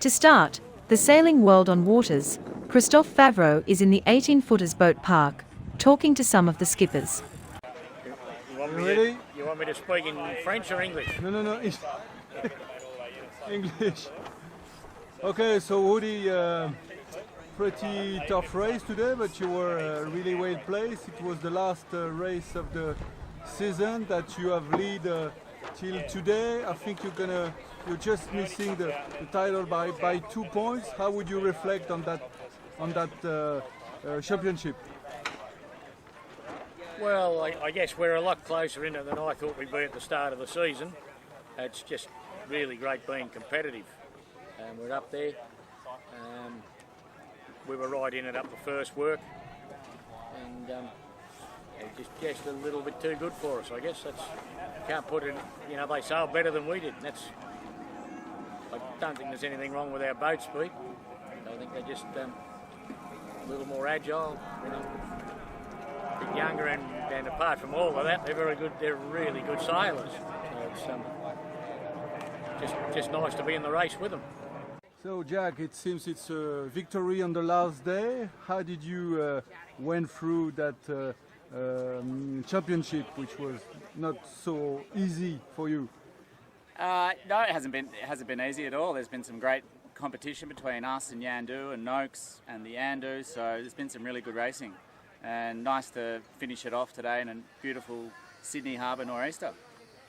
To start, the sailing world on waters, Christophe Favreau is in the 18-footers boat park, talking to some of the skippers. You want me to speak in French or English? No, English. Okay, so Woody, pretty tough race today, but you were really well placed. It was the last race of the season that you have lead till today. I think you're just missing the title by 2 points. How would you reflect on that championship? Well, I guess we're a lot closer in it than I thought we'd be at the start of the season. It's just really great being competitive. We're up there. We were right in it up the first work, and it's just a little bit too good for us. I guess can't put it. They sailed better than we did. And I don't think there's anything wrong with our boat speed. I think they're just a little more agile, a bit younger, and apart from all of that, they're very good. They're really good sailors. So it's just nice to be in the race with them. So Jack, it seems it's a victory on the last day. How did you went through that championship, which was not so easy for you? No, it hasn't been easy at all. There's been some great competition between us and Yandu and Noakes and the Yandu, so there's been some really good racing. And nice to finish it off today in a beautiful Sydney Harbour nor'easter.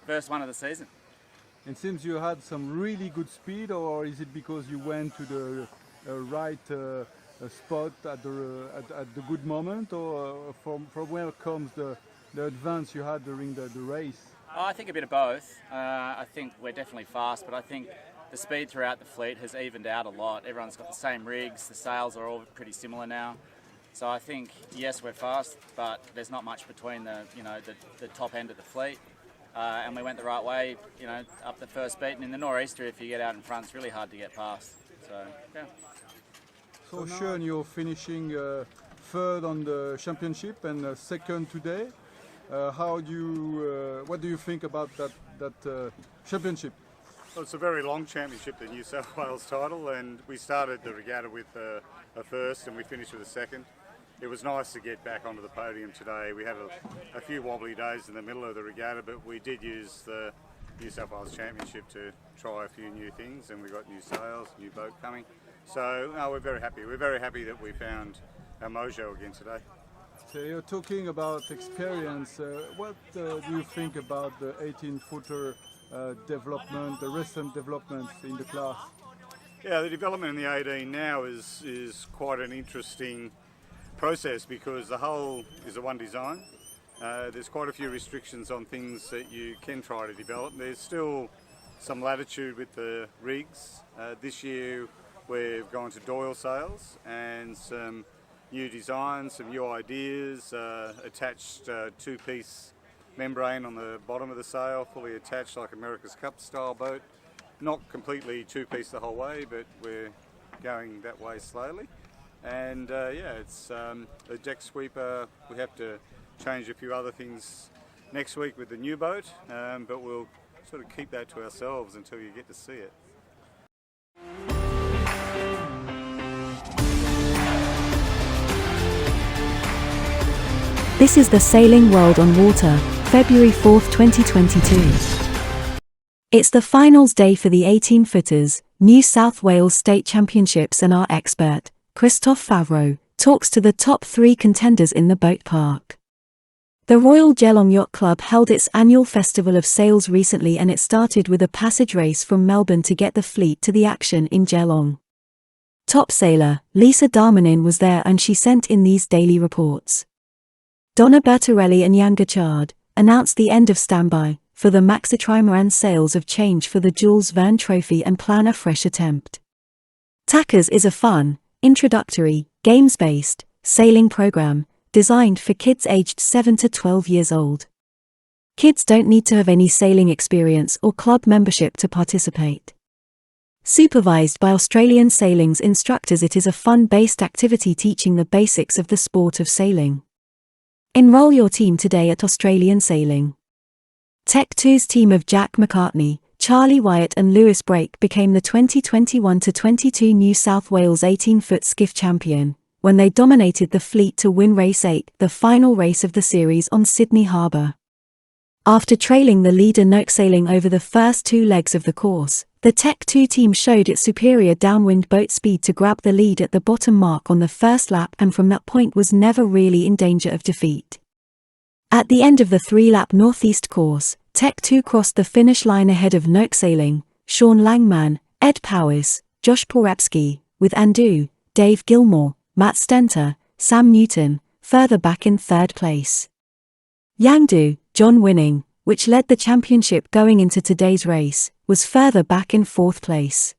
First one of the season. It seems you had some really good speed, or is it because you went to the right spot at the good moment, or from where comes the advance you had during the race? Oh, I think a bit of both. I think we're definitely fast, but I think the speed throughout the fleet has evened out a lot. Everyone's got the same rigs, the sails are all pretty similar now. So I think, yes, we're fast, but there's not much between the top end of the fleet. And we went the right way, up the first beat. And in the nor'easter, if you get out in front, it's really hard to get past. So, yeah. So Sean, you're finishing third on the championship and second today. What do you think about that championship? Well, it's a very long championship, the New South Wales title, and we started the regatta with a first and we finished with a second. It was nice to get back onto the podium today. We had a few wobbly days in the middle of the regatta, but we did use the New South Wales Championship to try a few new things, and we got new sails, new boat coming. So no, we're very happy. We're very happy that we found our mojo again today. So you're talking about experience. What do you think about the 18-footer development, the recent developments in the class? Yeah, the development in the 18 now is quite an interesting process because the hull is a one design. There's quite a few restrictions on things that you can try to develop. There's still some latitude with the rigs. This year we've gone to Doyle sails and some new designs, some new ideas, attached two-piece membrane on the bottom of the sail, fully attached like America's Cup style boat. Not completely two-piece the whole way, but we're going that way slowly. And it's a deck sweeper. We have to change a few other things next week with the new boat, but we'll sort of keep that to ourselves until you get to see it. This is the Sailing World on Water, February 4th, 2022. It's the finals day for the 18-footers, New South Wales State Championships, and our expert, Christophe Favreau, talks to the top 3 contenders in the boat park. The Royal Gelong Yacht Club held its annual Festival of Sails recently, and it started with a passage race from Melbourne to get the fleet to the action in Gelong. Top sailor, Lisa Darmanin, was there, and she sent in these daily reports. Donna Bertarelli and Yann Gechard announced the end of standby for the MAXI-TRIMARAN sails of change for the Jules Verne Trophy and plan a fresh attempt. Tackers is a fun, introductory, games-based sailing program designed for kids aged 7 to 12 years old. Kids don't need to have any sailing experience or club membership to participate. Supervised by Australian sailing's instructors, it is a fun-based activity teaching the basics of the sport of sailing. Enroll your team today at Australian Sailing. Tech 2's team of Jack McCartney, Charlie Wyatt and Lewis Brake became the 2021-22 New South Wales 18-foot skiff champion, when they dominated the fleet to win race 8, the final race of the series on Sydney Harbour. After trailing the leader Noak-sailing over the first 2 legs of the course, the Tech 2 team showed its superior downwind boat speed to grab the lead at the bottom mark on the first lap, and from that point was never really in danger of defeat. At the end of the 3-lap northeast course, Tech 2 crossed the finish line ahead of Noak-sailing, Sean Langman, Ed Powys, Josh Porepsky, with Andu, Dave Gilmore, Matt Stenter, Sam Newton, further back in 3rd place. Yangdu, John Winning, which led the championship going into today's race, was further back in 4th place.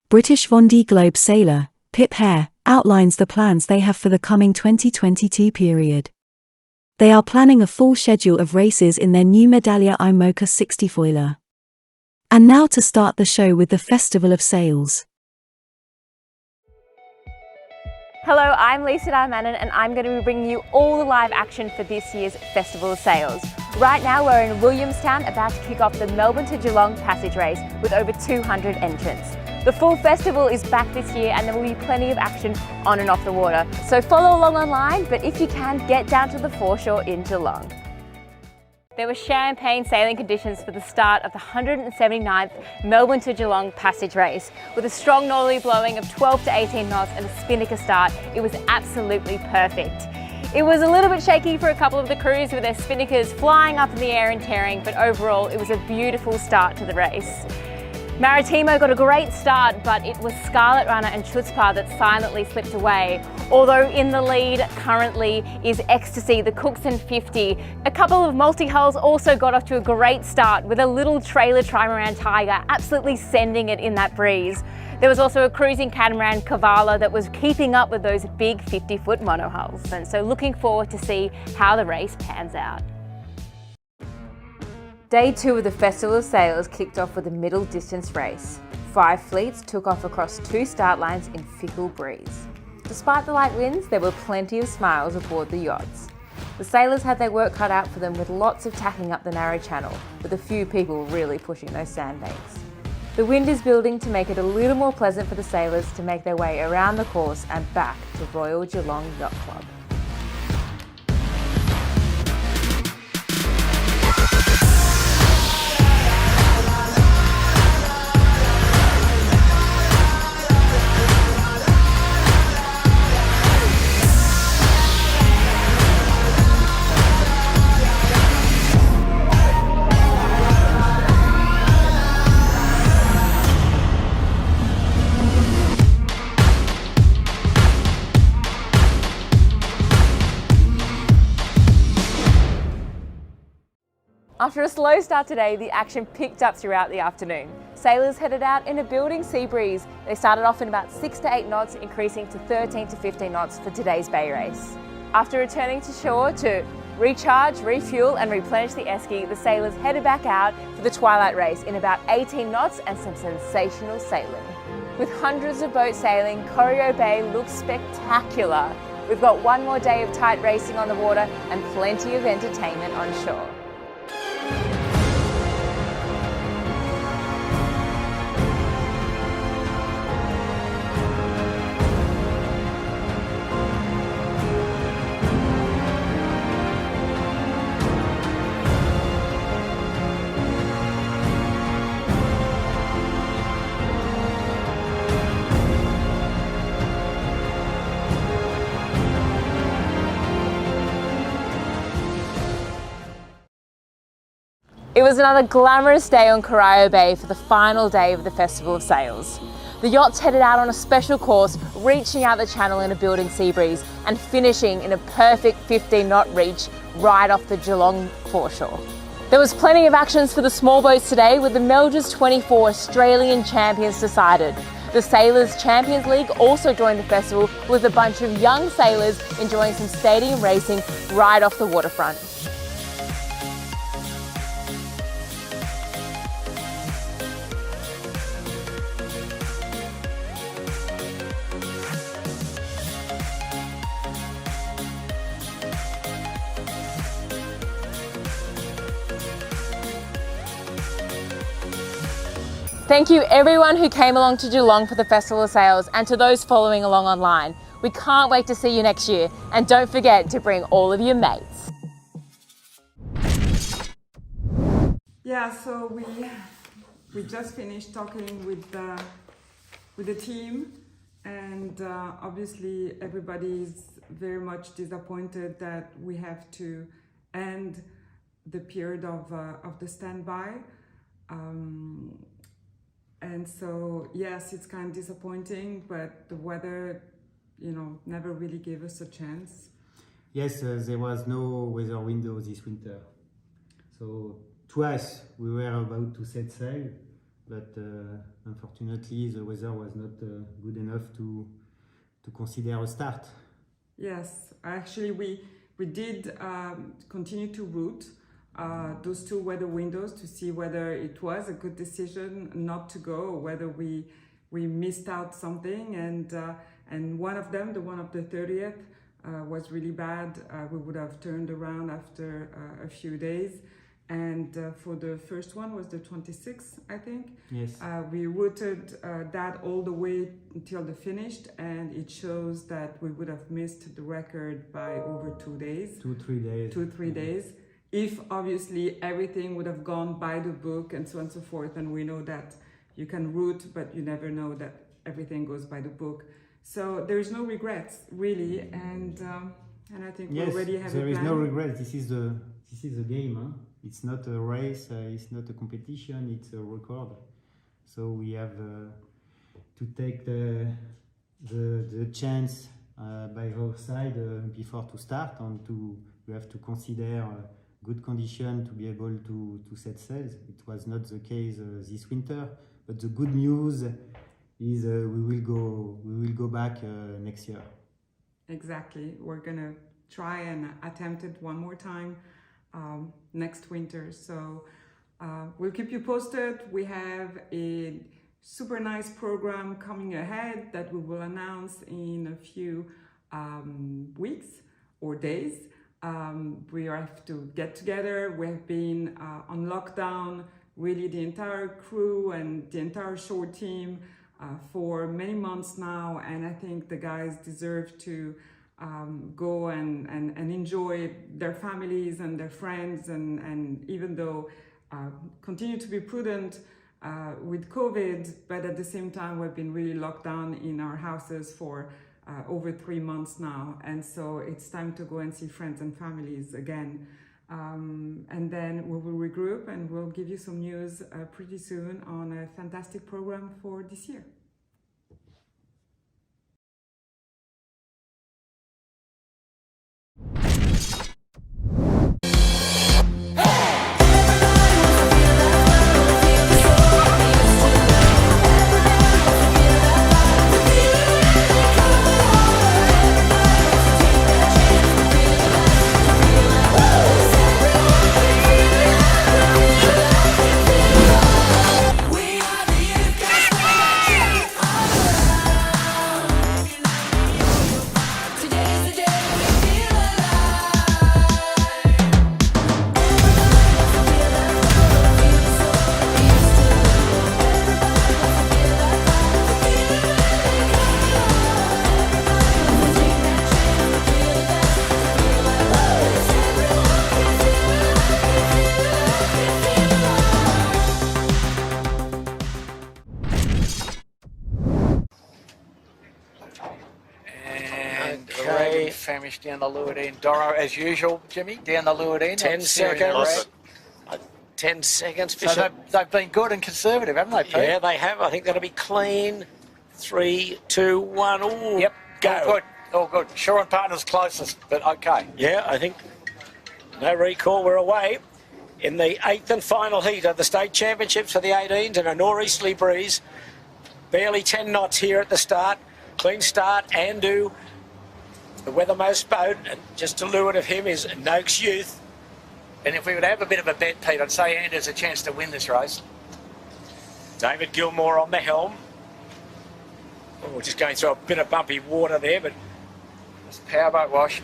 British Vendée Globe sailor, Pip Hare, outlines the plans they have for the coming 2022 period. They are planning a full schedule of races in their new Medallia IMOCA 60 foiler. And now to start the show with the Festival of Sails. Hello, I'm Lisa Darmanin and I'm going to be bringing you all the live action for this year's Festival of Sails. Right now we're in Williamstown about to kick off the Melbourne to Geelong Passage Race with over 200 entrants. The full festival is back this year and there will be plenty of action on and off the water. So follow along online, but if you can, get down to the foreshore in Geelong. There were champagne sailing conditions for the start of the 179th Melbourne to Geelong Passage Race. With a strong northerly blowing of 12 to 18 knots and a spinnaker start, it was absolutely perfect. It was a little bit shaky for a couple of the crews with their spinnakers flying up in the air and tearing, but overall it was a beautiful start to the race. Maritimo got a great start, but it was Scarlet Runner and Chutzpah that silently slipped away. Although in the lead currently is Ecstasy, the Cookson 50. A couple of multi-hulls also got off to a great start with a little trailer trimaran Tiger absolutely sending it in that breeze. There was also a cruising catamaran Kavala that was keeping up with those big 50-foot monohulls. And so looking forward to see how the race pans out. Day 2 of the Festival of Sails kicked off with a middle distance race. 5 fleets took off across 2 start lines in fickle breeze. Despite the light winds, there were plenty of smiles aboard the yachts. The sailors had their work cut out for them with lots of tacking up the narrow channel, with a few people really pushing those sandbanks. The wind is building to make it a little more pleasant for the sailors to make their way around the course and back to Royal Gelong Yacht Club. After a slow start today, the action picked up throughout the afternoon. Sailors headed out in a building sea breeze. They started off in about 6 to 8 knots, increasing to 13 to 15 knots for today's bay race. After returning to shore to recharge, refuel and replenish the esky, the sailors headed back out for the twilight race in about 18 knots and some sensational sailing. With hundreds of boats sailing, Corio Bay looks spectacular. We've got one more day of tight racing on the water and plenty of entertainment on shore. It was another glamorous day on Corio Bay for the final day of the Festival of Sails. The yachts headed out on a special course, reaching out the channel in a building sea breeze and finishing in a perfect 15-knot reach right off the Geelong foreshore. There was plenty of actions for the small boats today, with the Melges 24 Australian champions decided. The Sailors Champions League also joined the festival with a bunch of young sailors enjoying some stadium racing right off the waterfront. Thank you everyone who came along to Geelong for the Festival of Sails and to those following along online. We can't wait to see you next year, and don't forget to bring all of your mates. Yeah, so we just finished talking with the team, and obviously everybody's very much disappointed that we have to end the period of the standby. And so, yes, it's kind of disappointing, but the weather, you know, never really gave us a chance. Yes, there was no weather window this winter. So twice we were about to set sail, but unfortunately the weather was not good enough to consider a start. Yes, actually we did continue to route those two weather windows to see whether it was a good decision not to go, or whether we missed out something, and one of them, the one of the 30th, was really bad. We would have turned around after a few days, and for the first one was the 26th, I think. Yes. We routed that all the way until the finished, and it shows that we would have missed the record by over 2 days. 2-3 days. 2-3 days. If obviously everything would have gone by the book and so on and so forth, and we know that you can route, but you never know that everything goes by the book. So there is no regrets really, and I think we already have a plan. There is no regret. This is the game. Huh? It's not a race. It's not a competition. It's a record. So we have to take the chance by our side before to start, and we have to consider good condition to be able to set sails. It was not the case this winter, but the good news is we will go back next year. Exactly. We're gonna try and attempt it one more time next winter. So we'll keep you posted. We have a super nice program coming ahead that we will announce in a few weeks or days. We have to get together. We have been on lockdown, really the entire crew and the entire shore team for many months now, and I think the guys deserve to go and enjoy their families and their friends, and even though continue to be prudent with COVID, but at the same time we've been really locked down in our houses for over 3 months now, and so it's time to go and see friends and families again. And then we will regroup and we'll give you some news pretty soon on a fantastic program for this year. Famished down the leeward end. Doro, as usual, Jimmy, down the leeward end. 10 seconds. 10 seconds. So they've been good and conservative, haven't they, Pete? Yeah, they have. I think that'll be clean. 3, 2, 1. Ooh, yep, go. All good. All good. Shaw and Partners closest, but okay. Yeah, I think no recall. We're away in the 8th and final heat of the state championships for the 18s, and a nor'easterly breeze. Barely 10 knots here at the start. Clean start, Andu, the weathermost boat, and just to leeward of him is Noakes Youth. And if we would have a bit of a bet, Pete, I'd say Andu's a chance to win this race. David Gilmore on the helm. Oh, we're just going through a bit of bumpy water there, but It's a powerboat wash.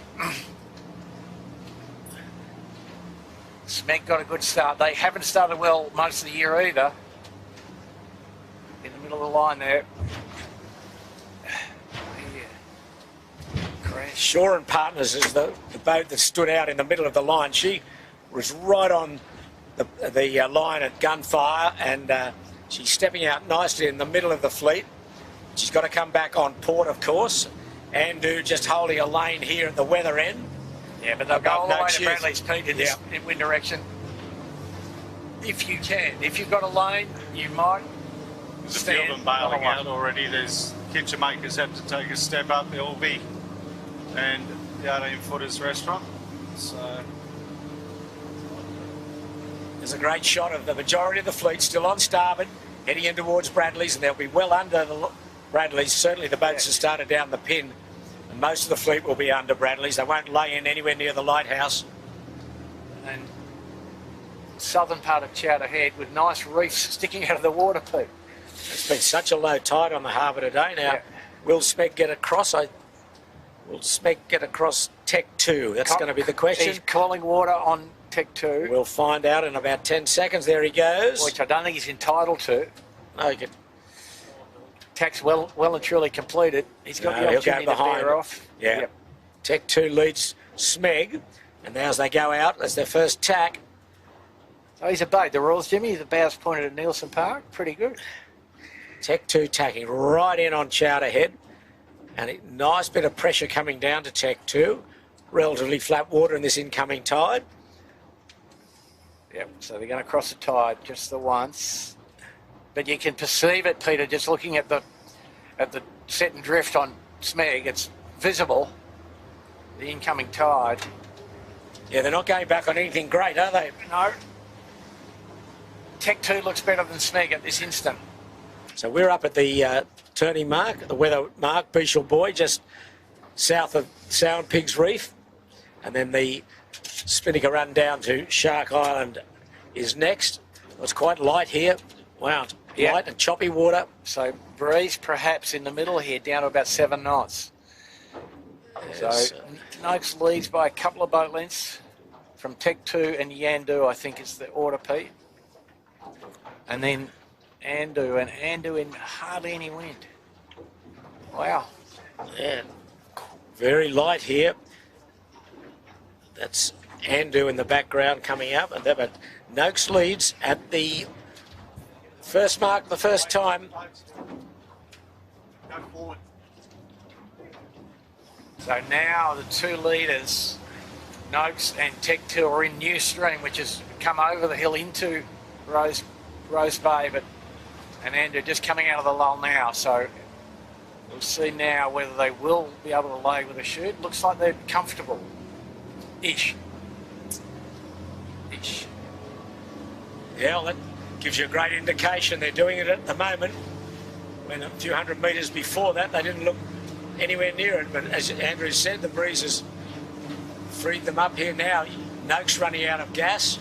Smeg got a good start. They haven't started well most of the year either. little line there. Shore and Partners is the boat that stood out in the middle of the line. She was right on the line at gunfire, and she's stepping out nicely in the middle of the fleet. She's got to come back on port, of course. Andu just holding a lane here at the weather end. Yeah, but they'll go all the way to cheers. Bradley's Peak in this in wind direction. If you can. If you've got a lane, you might. There's a few of them bailing on out already. There's kitchen makers have to take a step up. There will be, and the 18-footers restaurant. So there's a great shot of the majority of the fleet still on starboard, heading in towards Bradley's, and they'll be well under the Bradley's. Certainly the boats have started down the pin, and most of the fleet will be under Bradley's. They won't lay in anywhere near the lighthouse. And southern part of Chowder Head with nice reefs sticking out of the water, Pete. It's been such a low tide on the harbour today. Now, will Smeg get across? Will Smeg get across Tech 2? That's going to be the question. He's calling water on Tech 2. We'll find out in about 10 seconds. There he goes. Which I don't think he's entitled to. No, he can. Tech's well and truly completed. He's got the opportunity to veer off. Yeah. Yep. Tech 2 leads Smeg, and now as they go out, that's their first tack. Oh, he's obeyed the rules, Jimmy. The bow's pointed at Nielsen Park. Pretty good. Tech 2 tacking right in on Chowder Head, and a nice bit of pressure coming down to Tech 2. Relatively flat water in this incoming tide. Yep, so they're going to cross the tide just the once. But you can perceive it, Peter, just looking at the set and drift on Smeg. It's visible, the incoming tide. Yeah, they're not going back on anything great, are they? No. Tech 2 looks better than Smeg at this instant. So we're up at the turning mark, the weather mark, Beashel Buoy, just south of Sound Pigs Reef. And then the Spinnaker run down to Shark Island is next. It's quite light here. Wow, light and choppy water. So breeze perhaps in the middle here, down to about 7 knots. Yes. So Noakes leads by a couple of boat lengths from Tech 2 and Yandu, I think is the order, Pete. And then Andu in hardly any wind. Wow. Yeah, very light here. That's Andu in the background coming up, but Noakes leads at the first mark the first time. So now the two leaders, Noakes and Tech 2, are in New Stream, which has come over the hill into Rose Bay, and Andu just coming out of the lull now. So we'll see now whether they will be able to lay with a shoot. Looks like they're comfortable-ish. Yeah, well, that gives you a great indication. They're doing it at the moment. When a few hundred metres before that, they didn't look anywhere near it. But as Andrew said, the breeze has freed them up here now. Noakes running out of gas.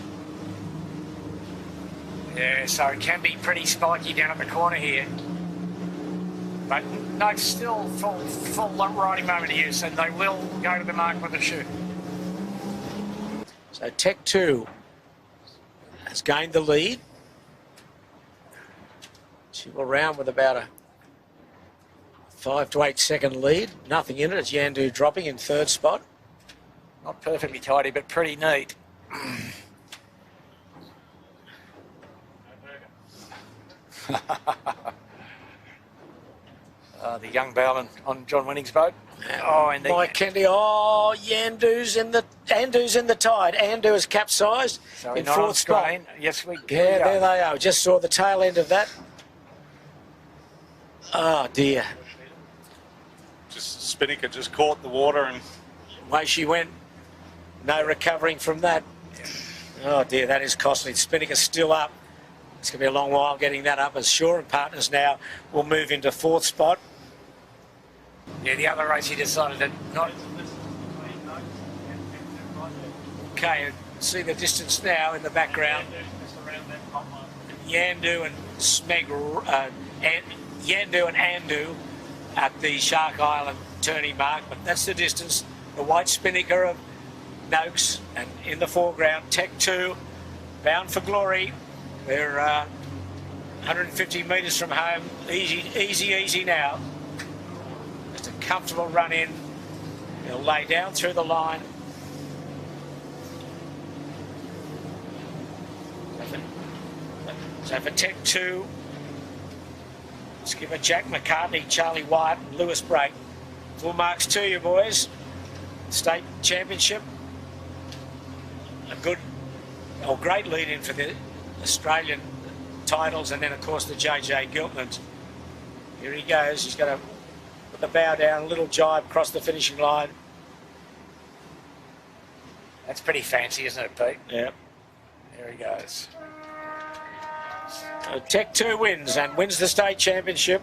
Yeah, so it can be pretty spiky down at the corner here. But Noakes still full riding moment here, so they will go to the mark with a shoot. So Tech 2 has gained the lead. She will round with about a 5 to 8 second lead. Nothing in it. It's Yandu dropping in third spot. Not perfectly tidy, but pretty neat. The young bowman on John Winning's boat. Oh, and Mike Kennedy. Oh, Yandu's in the tide. Andu has capsized so in fourth spot. Yes, we. Yeah, there they are. Just saw the tail end of that. Oh dear. Just Spinnaker just caught the water and away she went. No recovering from that. Oh dear, that is costly. Spinnaker's still up. It's going to be a long while getting that up, as Shore and Partners now will move into fourth spot. Yeah, the other race he decided to not. Okay, see the distance now in the background. Yandu and Smeg, Yandu and Andu at the Shark Island turning mark, but that's the distance. The white Spinnaker of Noakes, and in the foreground, Tech 2, bound for glory. They're 150 metres from home. Easy, easy, easy now. Just a comfortable run in. He'll lay down through the line. So for Tech 2, skipper Jack McCartney, Charlie White and Lewis Brake. Full marks to you, boys. State Championship. A great lead in for the Australian titles, and then of course the JJ Giltmans. Here he goes. He's going to put the bow down, a little jibe across the finishing line. That's pretty fancy, isn't it, Pete? Yeah. There he goes. So Tech 2 wins and wins the state championship.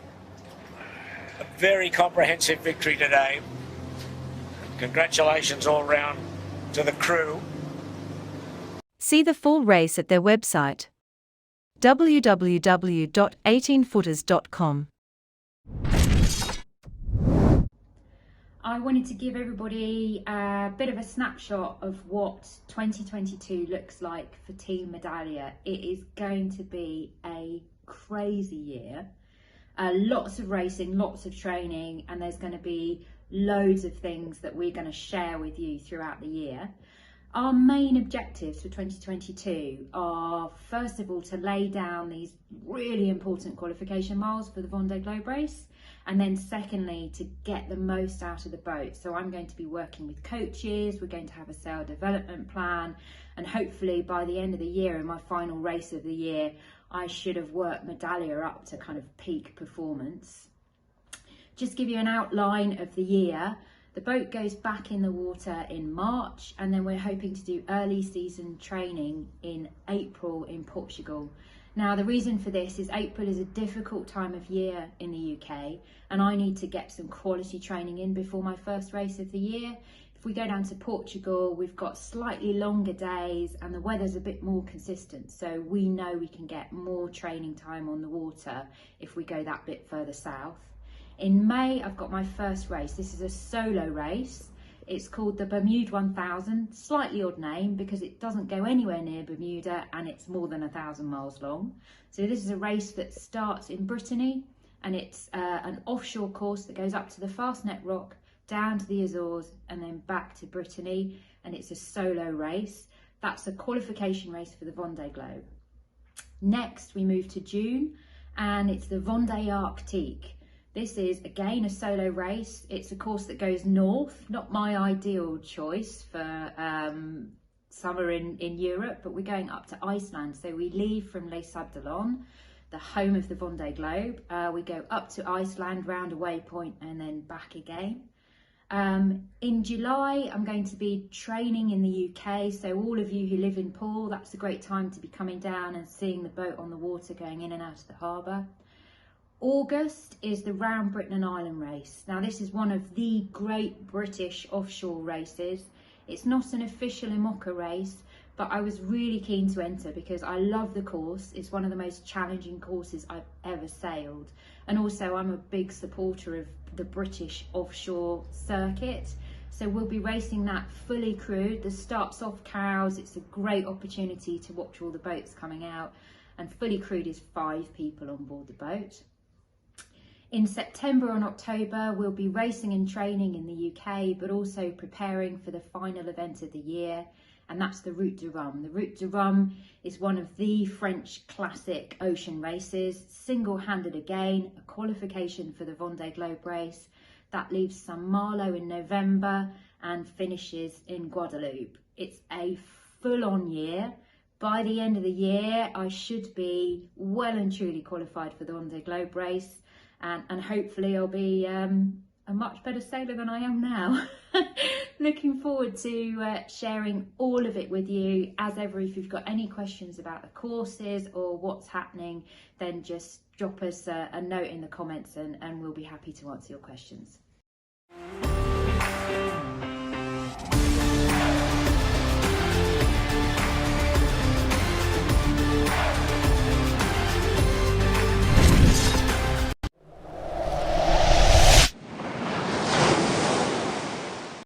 A very comprehensive victory today. Congratulations all round to the crew. See the full race at their website www.18footers.com. I wanted to give everybody a bit of a snapshot of what 2022 looks like for Team Medallia. It is going to be a crazy year. Lots of racing, lots of training, and there's going to be loads of things that we're going to share with you throughout the year. Our main objectives for 2022 are, first of all, to lay down these really important qualification miles for the Vendée Globe race, and then secondly, to get the most out of the boat. So I'm going to be working with coaches, we're going to have a sail development plan, and hopefully by the end of the year, in my final race of the year, I should have worked Medallia up to kind of peak performance. Just give you an outline of the year. The boat goes back in the water in March, and then we're hoping to do early season training in April in Portugal. Now, the reason for this is April is a difficult time of year in the UK, and I need to get some quality training in before my first race of the year. If we go down to Portugal, we've got slightly longer days and the weather's a bit more consistent, so we know we can get more training time on the water if we go that bit further south. In May, I've got my first race. This is a solo race. It's called the Bermuda 1000, slightly odd name because it doesn't go anywhere near Bermuda and it's more than 1,000 miles long. So this is a race that starts in Brittany, and it's an offshore course that goes up to the Fastnet Rock, down to the Azores and then back to Brittany, and it's a solo race. That's a qualification race for the Vendée Globe. Next, we move to June, and it's the Vendée Arctique. This is, again, a solo race. It's a course that goes north, not my ideal choice for summer in Europe, but we're going up to Iceland. So we leave from Les Sables d'Olonne, the home of the Vendée Globe. We go up to Iceland, round a waypoint, and then back again. In July, I'm going to be training in the UK. So all of you who live in Poole, that's a great time to be coming down and seeing the boat on the water going in and out of the harbour. August is the Round Britain and Ireland race. Now, this is one of the great British offshore races. It's not an official IMOCA race, but I was really keen to enter because I love the course. It's one of the most challenging courses I've ever sailed. And also I'm a big supporter of the British offshore circuit. So we'll be racing that fully crewed. The start's off cows. It's a great opportunity to watch all the boats coming out. And fully crewed is 5 people on board the boat. In September and October, we'll be racing and training in the UK, but also preparing for the final event of the year, and that's the Route du Rhum. The Route du Rhum is one of the French classic ocean races, single-handed again, a qualification for the Vendée Globe race. That leaves Saint-Malo in November and finishes in Guadeloupe. It's a full-on year. By the end of the year, I should be well and truly qualified for the Vendée Globe race. And hopefully I'll be a much better sailor than I am now. Looking forward to sharing all of it with you. As ever, if you've got any questions about the courses or what's happening, then just drop us a note in the comments and we'll be happy to answer your questions.